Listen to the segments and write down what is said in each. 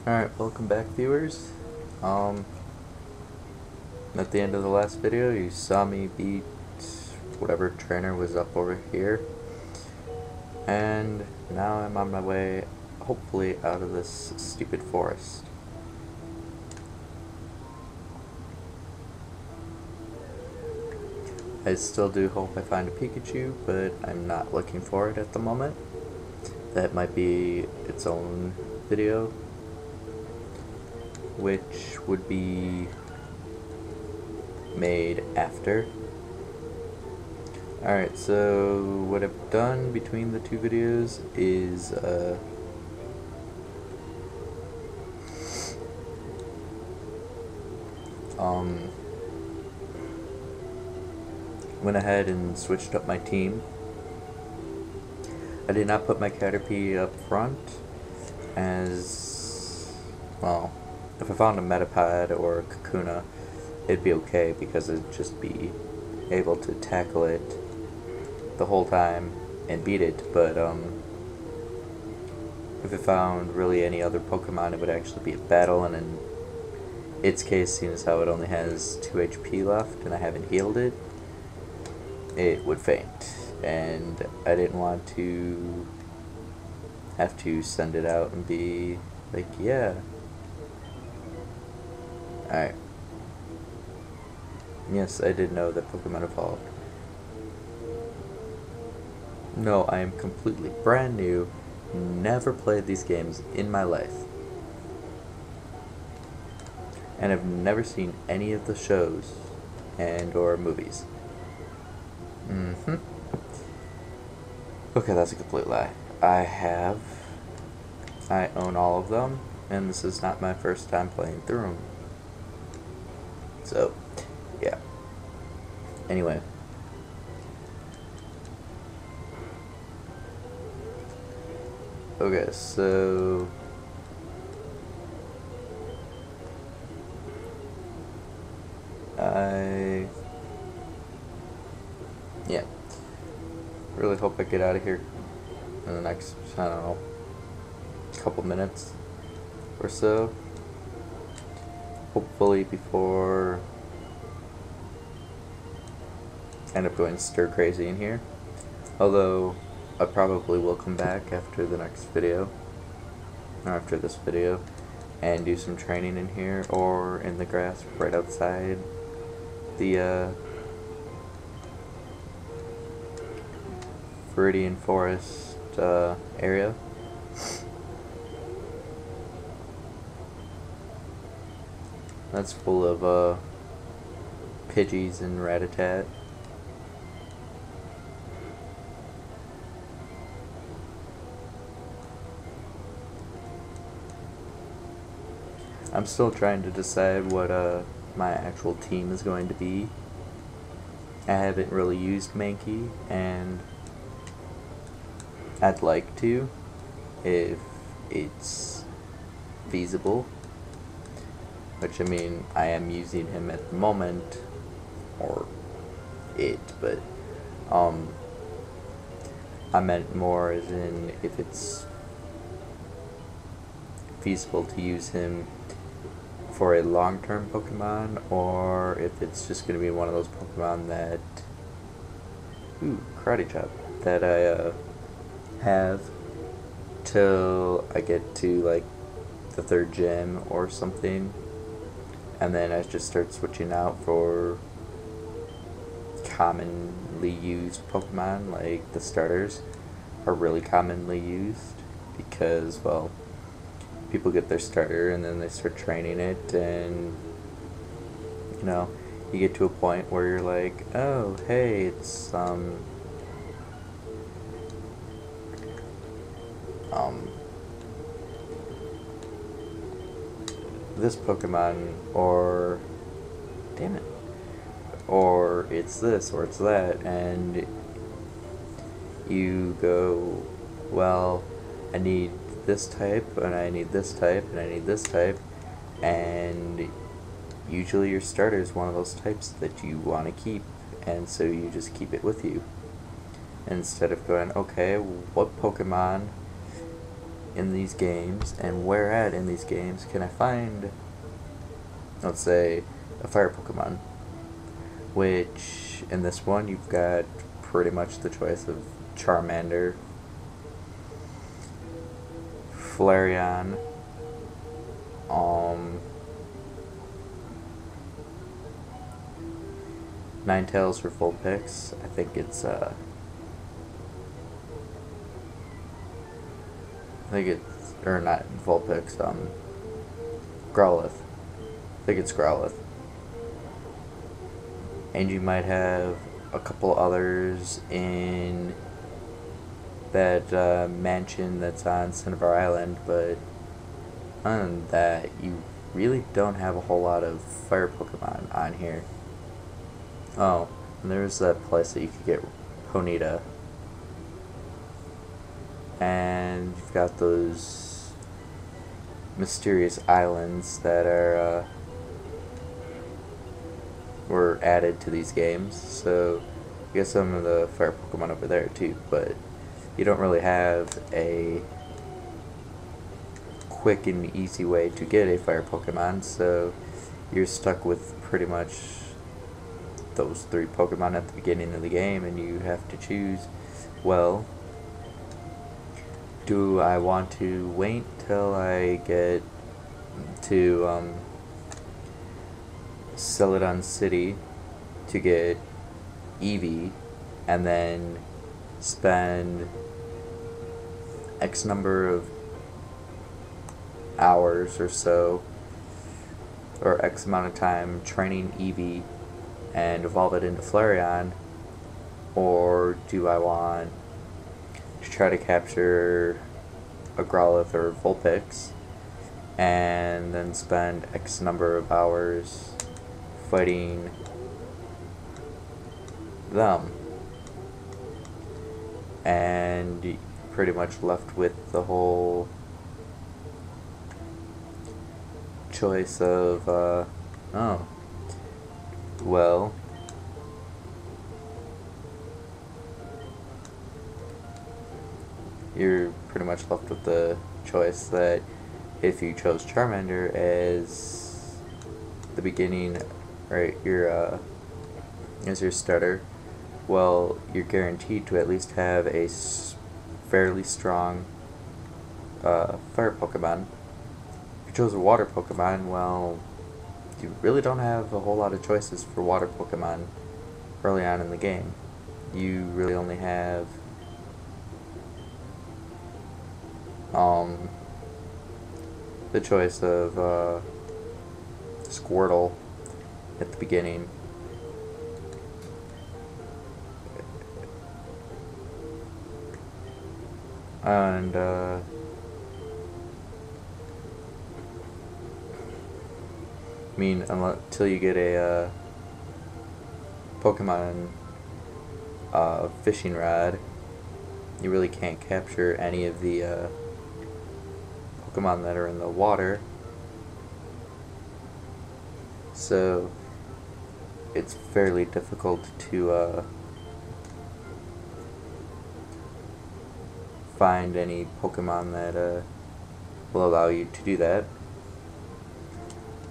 Alright, welcome back viewers. At the end of the last video you saw me beat whatever trainer was up over here. And now I'm on my way, hopefully, out of this stupid forest. I still do hope I find a Pikachu, but I'm not looking for it at the moment. That might be its own video, which would be made after. Alright, so what I've done between the two videos is went ahead and switched up my team. I did not put my Caterpie up front, as, well, if I found a Metapod or a Kakuna, it'd be okay because it'd just be able to tackle it the whole time and beat it, but if it found really any other Pokemon, it would actually be a battle, and in its case, seeing as how it only has 2 HP left and I haven't healed it, it would faint, and I didn't want to have to send it out and be like, yeah. Alright. Yes, I did know that Pokemon evolved. No, I am completely brand new, never played these games in my life. And I've never seen any of the shows and or movies. Okay, that's a complete lie. I own all of them, and this is not my first time playing through them. So, yeah. Anyway. Okay, so yeah. Really hope I get out of here in the next, I don't know, couple minutes or so. Hopefully before I end up going stir crazy in here. Although I probably will come back after the next video, or after this video, and do some training in here or in the grass right outside the veridian forest area. That's full of Pidgeys and Ratatat. I'm still trying to decide what my actual team is going to be. I haven't really used Mankey, and I'd like to, if it's feasible. Which, I mean, I am using him at the moment, or it, but I meant more as in if it's feasible to use him for a long-term Pokemon, or if it's just going to be one of those Pokemon that, Karate Chop, that I have till I get to like the 3rd gym or something, and then I just start switching out for commonly used Pokemon. Like the starters are really commonly used because, well, people get their starter and then they start training it, and you know, you get to a point where you're like, oh hey, it's this Pokemon, or damn it, or it's this, or it's that, and you go, well, I need this type, and I need this type, and I need this type, and usually your starter is one of those types that you want to keep, and so you just keep it with you. Instead of going, okay, what Pokemon in these games, and where at in these games can I find, let's say, a fire Pokemon? Which, in this one, you've got pretty much the choice of Charmander, Flareon, Ninetales or Vulpix. I think it's or not Vulpix, Growlithe. I think it's Growlithe. And you might have a couple others in that mansion that's on Cinnabar Island, but other than that, you really don't have a whole lot of fire Pokemon on here. Oh, and there's that place that you could get Ponyta. And you've got those mysterious islands that are were added to these games, so you get some of the fire Pokemon over there too, but you don't really have a quick and easy way to get a fire Pokemon, so you're stuck with pretty much those 3 Pokemon at the beginning of the game, and you have to choose, well, do I want to wait till I get to Celadon City to get Eevee, and then spend X number of hours or so, or X amount of time training Eevee and evolve it into Flareon, or do I want to try to capture a Growlithe or Vulpix and then spend X number of hours fighting them, and pretty much left with the whole choice of oh, well, you're pretty much left with the choice that if you chose Charmander as the beginning, right, as your starter, well, you're guaranteed to at least have a fairly strong fire Pokemon. If you chose a water Pokemon, well, you really don't have a whole lot of choices for water Pokemon early on in the game. You really only have the choice of Squirtle at the beginning. And I mean, until you get a Pokemon fishing rod, you really can't capture any of the Pokemon that are in the water. So it's fairly difficult to find any Pokemon that will allow you to do that.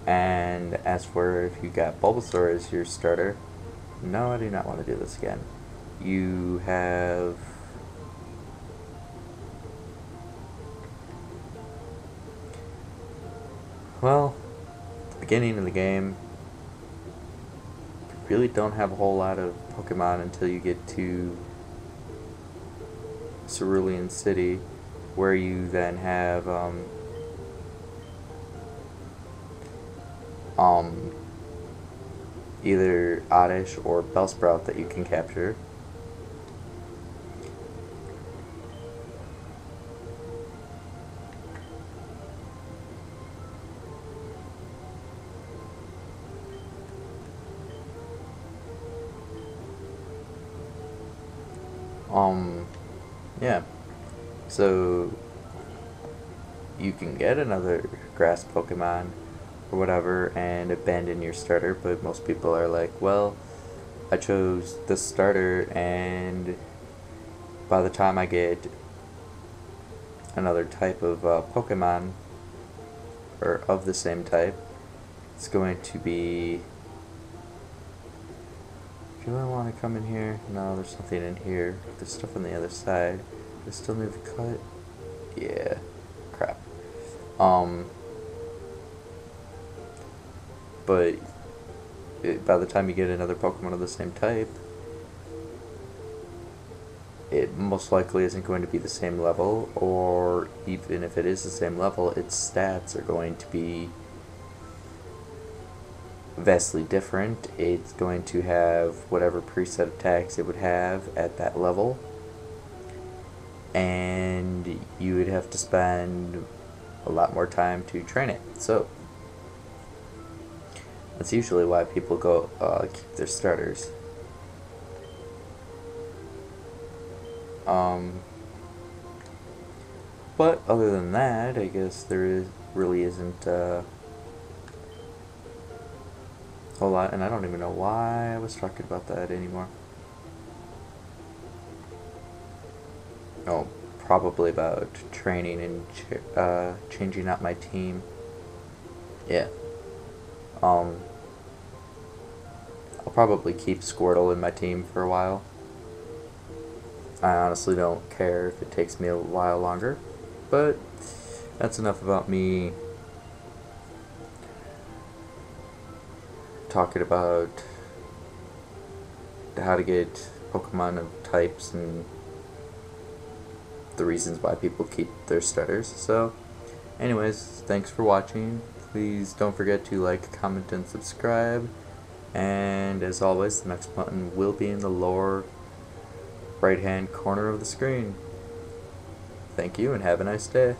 And as for if you got Bulbasaur as your starter, no, I do not want to do this again. You have well, at the beginning of the game, you really don't have a whole lot of Pokemon until you get to Cerulean City, where you then have either Oddish or Bellsprout that you can capture. Yeah, so you can get another grass Pokemon or whatever and abandon your starter, but most people are like, well, I chose this starter, and by the time I get another type of Pokemon, or of the same type, it's going to be... Do I want to come in here? No, there's nothing in here. There's stuff on the other side. Do I still need to cut? Yeah. Crap. But by the time you get another Pokemon of the same type, it most likely isn't going to be the same level, or even if it is the same level, its stats are going to be vastly different. It's going to have whatever preset attacks it would have at that level, and you would have to spend a lot more time to train it. So that's usually why people go keep their starters. But other than that, I guess really isn't a whole lot, and I don't even know why I was talking about that anymore. Oh, probably about training and changing out my team. Yeah. I'll probably keep Squirtle in my team for a while. I honestly don't care if it takes me a while longer, but that's enough about me talking about how to get Pokemon of types and the reasons why people keep their starters. So anyways, thanks for watching. Please don't forget to like, comment, and subscribe. And as always, the next button will be in the lower right hand corner of the screen. Thank you and have a nice day.